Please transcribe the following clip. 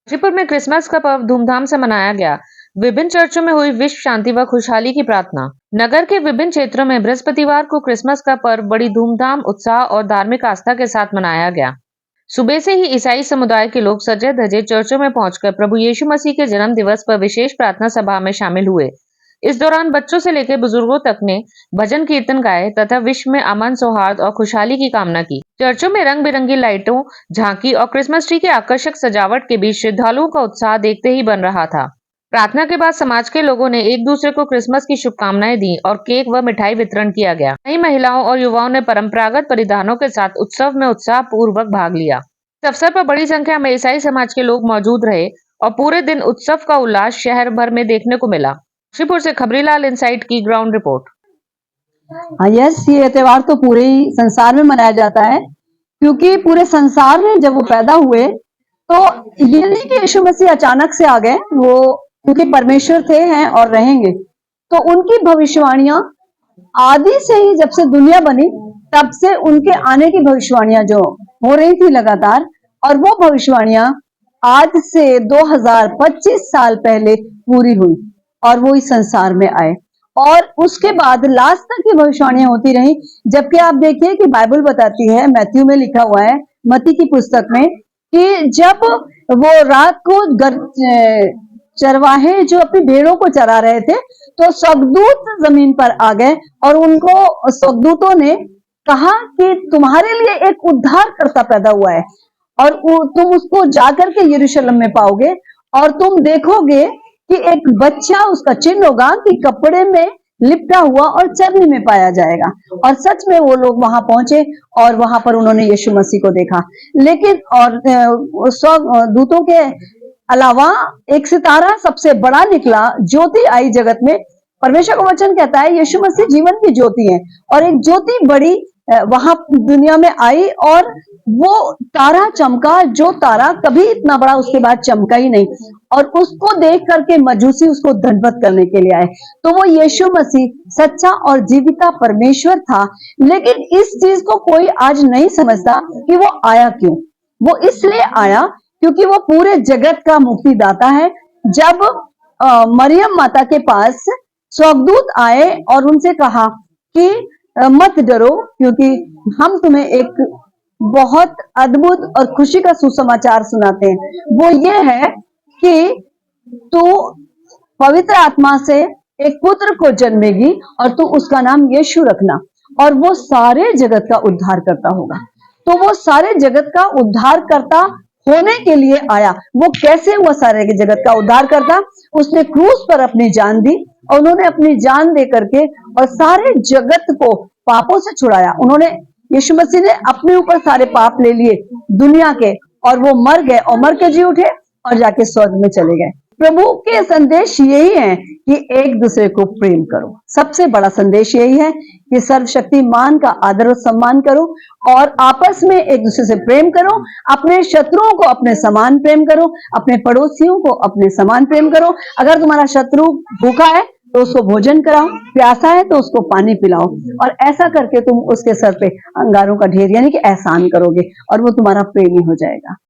गाजीपुर में क्रिसमस का पर्व धूमधाम से मनाया गया। विभिन्न चर्चों में हुई विश्व शांति व खुशहाली की प्रार्थना। नगर के विभिन्न क्षेत्रों में बृहस्पतिवार को क्रिसमस का पर्व बड़ी धूमधाम, उत्साह और धार्मिक आस्था के साथ मनाया गया। सुबह से ही ईसाई समुदाय के लोग सजे धजे चर्चों में पहुंचकर प्रभु यीशु मसीह के जन्म दिवस पर विशेष प्रार्थना सभा में शामिल हुए। इस दौरान बच्चों से लेकर बुजुर्गों तक ने भजन कीर्तन गाए तथा विश्व में अमन, सौहार्द और खुशहाली की कामना की। चर्चों में रंग बिरंगी लाइटों, झांकी और क्रिसमस ट्री के आकर्षक सजावट के बीच श्रद्धालुओं का उत्साह देखते ही बन रहा था। प्रार्थना के बाद समाज के लोगों ने एक दूसरे को क्रिसमस की शुभकामनाएं दी और केक व मिठाई वितरण किया गया। वहीं महिलाओं और युवाओं ने परंपरागत परिधानों के साथ उत्सव में उत्साह पूर्वक भाग लिया। इस अवसर पर बड़ी संख्या में ईसाई समाज के लोग मौजूद रहे और पूरे दिन उत्सव का उल्लास शहर भर में देखने को मिला। गाजीपुर से खबरीलाल इनसाइट की ग्राउंड रिपोर्ट। यस, ये त्योहार तो पूरे ही संसार में मनाया जाता है, क्योंकि पूरे संसार में जब वो पैदा हुए तो ये नहीं कि यीशु मसीह अचानक से आ गए, वो क्योंकि परमेश्वर थे, हैं और रहेंगे। तो उनकी भविष्यवाणियां आदि से ही, जब से दुनिया बनी तब से उनके आने की भविष्यवाणियां जो हो रही थी लगातार, और वो भविष्यवाणियां आज से 2025 साल पहले पूरी हुई और वो इस संसार में आए। और उसके बाद लास्ट तक की भविष्यवाणियां होती रही। जबकि आप देखिए कि बाइबल बताती है, मैथ्यू में लिखा हुआ है, मत्ती की पुस्तक में, कि जब वो रात को चरवाहे जो अपनी भेड़ों को चरा रहे थे, तो स्वर्गदूत जमीन पर आ गए और उनको स्वर्गदूतों ने कहा कि तुम्हारे लिए एक उद्धारकर्ता पैदा हुआ है और तुम उसको जाकर के यरूशलेम में पाओगे और तुम देखोगे कि एक बच्चा, उसका चिन्ह होगा कि कपड़े में लिपटा हुआ और चरनी में पाया जाएगा। और सच में वो लोग वहां पहुंचे और वहां पर उन्होंने यीशु मसीह को देखा। लेकिन और दूतों के अलावा एक सितारा सबसे बड़ा निकला, ज्योति आई जगत में। परमेश्वर का वचन कहता है यीशु मसीह जीवन की ज्योति है और एक ज्योति बड़ी वहां दुनिया में आई और वो तारा चमका, जो तारा कभी इतना बड़ा उसके बाद चमका ही नहीं। और उसको देख करके मजूसी उसको दंडवत करने के लिए आए। तो वो यीशु मसीह सच्चा और जीविता परमेश्वर था। लेकिन इस चीज को कोई आज नहीं समझता कि वो आया क्यों। वो इसलिए आया क्योंकि वो पूरे जगत का मुक्तिदाता है। जब मरियम माता के पास स्वर्गदूत आए और उनसे कहा कि मत डरो, क्योंकि हम तुम्हें एक बहुत अद्भुत और खुशी का सुसमाचार सुनाते हैं। वो ये है कि तू पवित्र आत्मा से एक पुत्र को जन्मेगी और तू उसका नाम यीशु रखना, और वो सारे जगत का उद्धार करता होगा। तो वो सारे जगत का उद्धार करता होने के लिए आया। वो कैसे हुआ सारे जगत का उद्धार करता? उसने क्रूस पर अपनी जान दी और उन्होंने अपनी जान दे करके और सारे जगत को पापों से छुड़ाया। उन्होंने, यीशु मसीह ने अपने ऊपर सारे पाप ले लिए दुनिया के, और वो मर गए और मर के जी उठे और जाके स्वर्ग में चले गए। प्रभु के संदेश यही है कि एक दूसरे को प्रेम करो। सबसे बड़ा संदेश यही है कि सर्वशक्तिमान का आदर और सम्मान करो और आपस में एक दूसरे से प्रेम करो। अपने शत्रुओं को अपने समान प्रेम करो, अपने पड़ोसियों को अपने समान प्रेम करो। अगर तुम्हारा शत्रु भूखा है तो उसको भोजन कराओ, प्यासा है तो उसको पानी पिलाओ, और ऐसा करके तुम उसके सर पे अंगारों का ढेर यानी कि एहसान करोगे और वो तुम्हारा प्रेमी हो जाएगा।